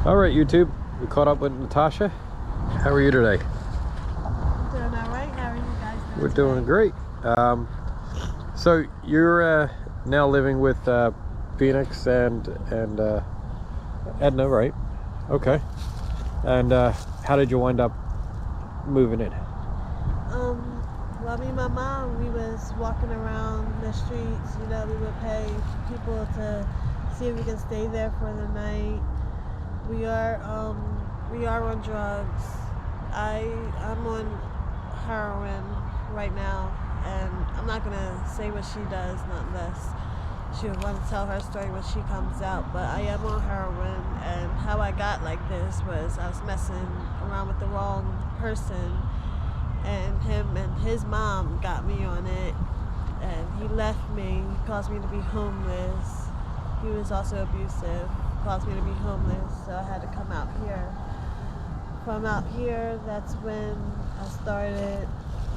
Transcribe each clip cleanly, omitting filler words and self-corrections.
All right, YouTube, we caught up with Natasha. How are you today? Doing all right. How are you guys doing? We're doing great. So you're now living with Phoenix and Edna, right? Okay. And how did you wind up moving in? Well, me and my mom, we was walking around the streets. You know, we would pay people to see if we can stay there for the night. We are on drugs. I'm on heroin right now, and I'm not gonna say what she does, not unless she would want to tell her story when she comes out. But I am on heroin, and how I got like this was I was messing around with the wrong person, and him and his mom got me on it, and he left me. He caused me to be homeless. He was also abusive. Caused me to be homeless, so I had to come out here. From out here, that's when I started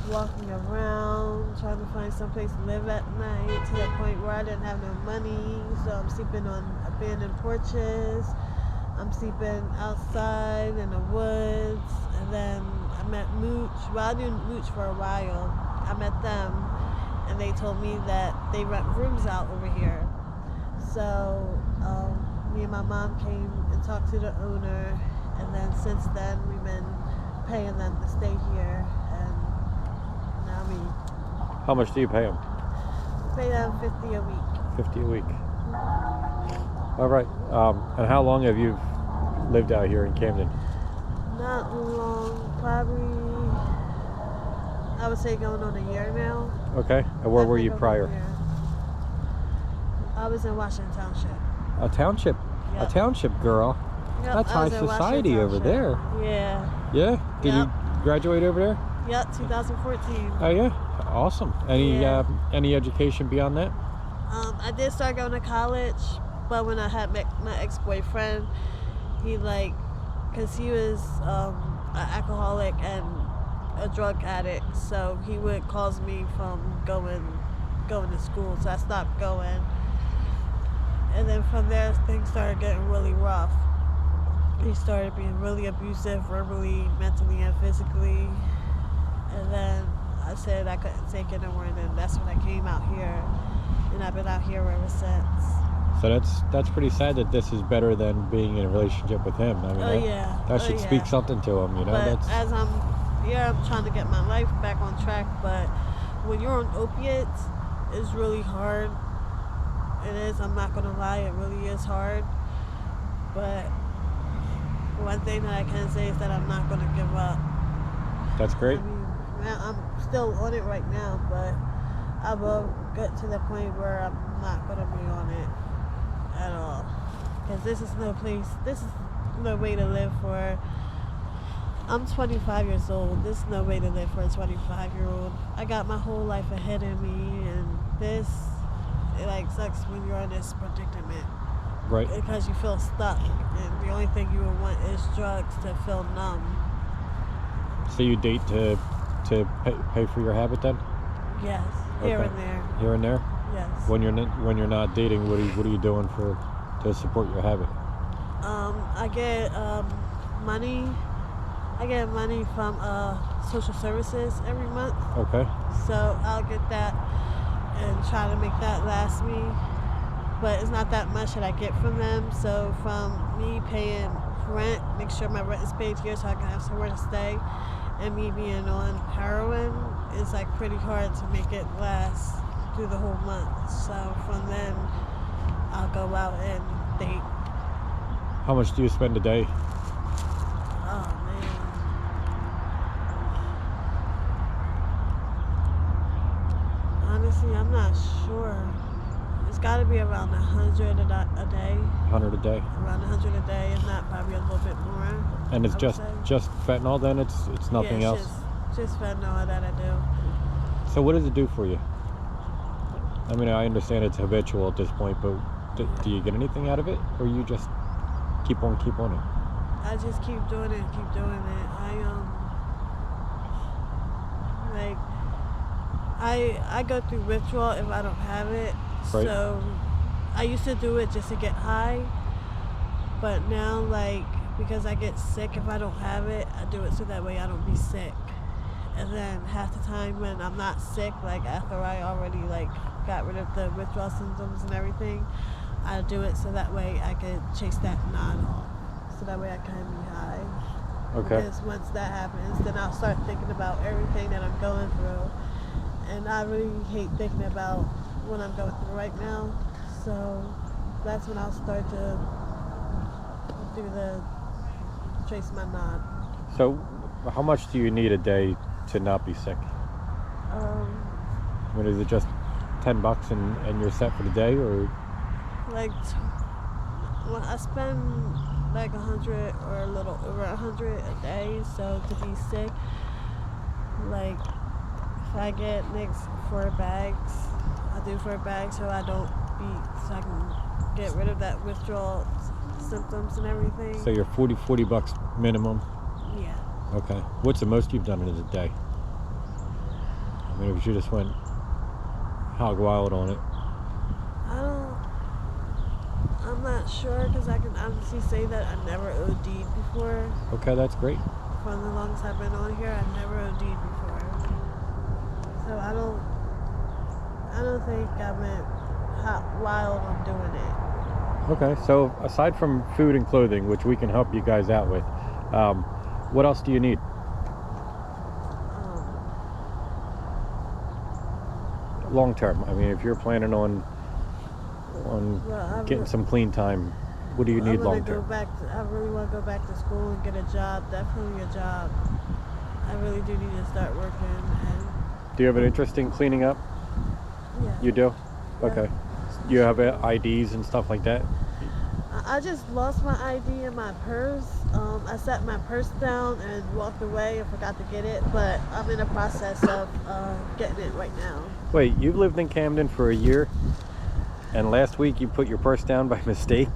walking around, trying to find someplace to live at night, to the point where I didn't have no money, so I'm sleeping on abandoned porches. I'm sleeping outside in the woods, and then I met Mooch. Well, I knew Mooch for a while. I met them, and they told me that they rent rooms out over here. So me and my mom came and talked to the owner, and then since then we've been paying them to stay here, and now How much do you pay them? pay them $50 a week. 50 a week. All right. And how long have you lived out here in Camden? Not long, probably, I would say going on a year now. Okay. And where were you prior? I was in Washington Township. A township. Yep. A township girl. Yep, That's high society over there. Yeah. Yeah. Did Yep. you graduate over there? Yep, 2014. Oh yeah. Awesome. Any education beyond that? I did start going to college, but when I had met my ex-boyfriend, he because he was an alcoholic and a drug addict, so he would cause me from going to school, so I stopped going. And then from there, things started getting really rough. He started being really abusive, verbally, mentally, and physically. And then I said I couldn't take it anymore, and then that's when I came out here. And I've been out here ever since. So that's pretty sad that this is better than being in a relationship with him. I mean, that should speak something to him, you know. But as I'm trying to get my life back on track. But when you're on opiates, it's really hard. It is. I'm not gonna lie. It really is hard. But one thing that I can say is that I'm not gonna give up. That's great. I mean, I'm still on it right now, but I will get to the point where I'm not gonna be on it at all. Because this is no way to live for. I'm 25 years old. This is no way to live for a 25-year-old. I got my whole life ahead of me, and it sucks when you're in this predicament. Right. Because you feel stuck, and the only thing you would want is drugs to feel numb. So you date to pay for your habit then? Yes, here and there. Here and there? Yes. When you're not dating, what are you doing to support your habit? I get money. I get money from social services every month. Okay. So I'll get that and try to make that last me. But it's not that much that I get from them. So from me paying rent, make sure my rent is paid here so I can have somewhere to stay, and me being on heroin, it's pretty hard to make it last through the whole month. So from then, I'll go out and date. How much do you spend a day? Oh man. Honestly, I'm not sure. It's got to be around 100 a day. 100 a day. Around 100 a day, if not probably a little bit more. And it's just fentanyl then? It's nothing else? Just fentanyl that I do. So what does it do for you? I mean, I understand it's habitual at this point, but do you get anything out of it, or you just keep on it? I just keep doing it. I go through withdrawal if I don't have it. Right. So I used to do it just to get high, but now because I get sick if I don't have it. I do it so that way I don't be sick. And then half the time when I'm not sick, like after I already like got rid of the withdrawal symptoms and everything, I do it so that way I can chase that nod off. So that way I can be high. Okay. Because once that happens, then I'll start thinking about everything that I'm going through. And I really hate thinking about what I'm going through right now. So that's when I'll start to do the chase my nod. So how much do you need a day to not be sick? I mean, is it just $10 and you're set for the day, or? Like, when I spend like 100 or a little over 100 a day, so to be sick, like if I get next 4 bags, I do 4 bags so I don't be, so I can get rid of that withdrawal symptoms and everything. So you're $40 minimum? Yeah. Okay. What's the most you've done in a day? I mean, if you just went hog wild on it. I'm not sure, because I can honestly say that I never OD'd before. Okay, that's great. For the longest I've been on here, I've never OD'd before. So I don't think I went hot wild on doing it. Okay, so aside from food and clothing, which we can help you guys out with, what else do you need? Long term. I mean, if you're planning on getting some clean time, what do you need long term? I really want to go back to school and get a job. Definitely a job. I really do need to start working. And do you have an interest in cleaning up? yeah. You do? Yeah. Okay. Do you have IDs and stuff like that? I just lost my ID in my purse. I set my purse down and walked away and forgot to get it, but I'm in the process of getting it right now. Wait, you've lived in Camden for a year, and last week you put your purse down by mistake?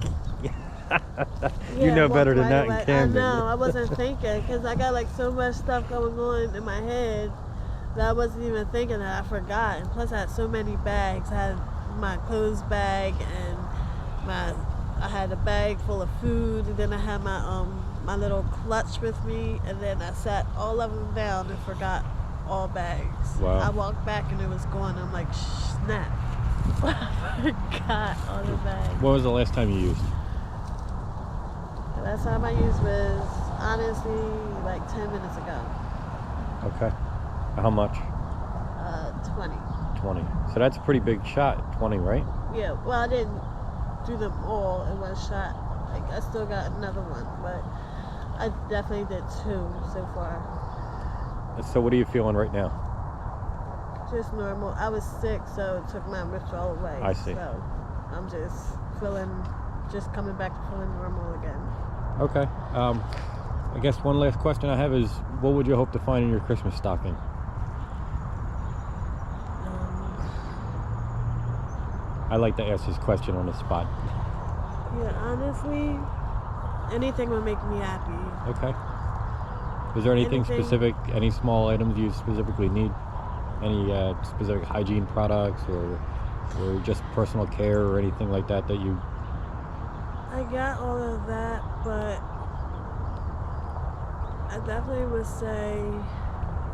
You know better than that in Camden. I know, I wasn't thinking, because I got like so much stuff going on in my head that I wasn't even thinking that I forgot. And plus I had so many bags. I had my clothes bag, and I had a bag full of food, and then I had my little clutch with me, and then I sat all of them down and forgot all bags. Wow. I walked back and it was gone. I'm like, snap. I forgot all the bags. What was the last time you used? The last time I used was honestly like 10 minutes ago. Okay. How much? 20. 20. So that's a pretty big shot, 20, right? Yeah, well, I didn't do them all in one shot. Like, I still got another one, but I definitely did 2 so far. So what are you feeling right now? Just normal. I was sick, so it took my withdrawal away. I see. So I'm just coming back to feeling normal again. Okay. I guess one last question I have is, what would you hope to find in your Christmas stocking? I like to ask this question on the spot. Yeah, honestly, anything would make me happy. Okay. Is there anything specific, any small items you specifically need? Any specific hygiene products or just personal care or anything like that that you... I got all of that, but I definitely would say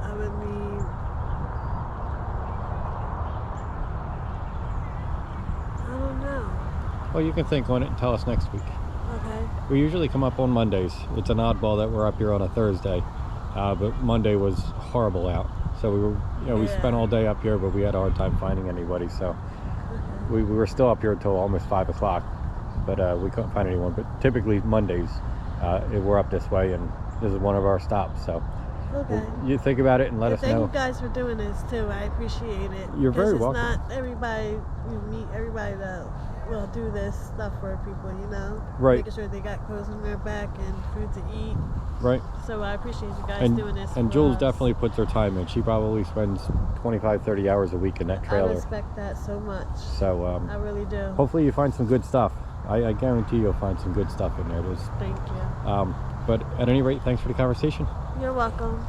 I would need... I don't know. Well, you can think on it and tell us next week. Okay. We usually come up on Mondays. It's an oddball that we're up here on a Thursday, but Monday was horrible out. So we were, we spent all day up here, but we had a hard time finding anybody. So we were still up here until almost 5 o'clock, but we couldn't find anyone. But typically Mondays, we're up this way, and this is one of our stops. So you think about it and let us know. Thank you guys for doing this too. I appreciate it. You're very welcome. It's not everybody you meet, everybody that will do this stuff for people, Right. Making sure they got clothes on their back and food to eat. Right. So I appreciate you guys doing this. And Jules definitely puts her time in. She probably spends 25, 30 hours a week in that trailer. I respect that so much. So I really do. Hopefully you find some good stuff. I guarantee you'll find some good stuff in there. Thank you. But at any rate, thanks for the conversation. You're welcome.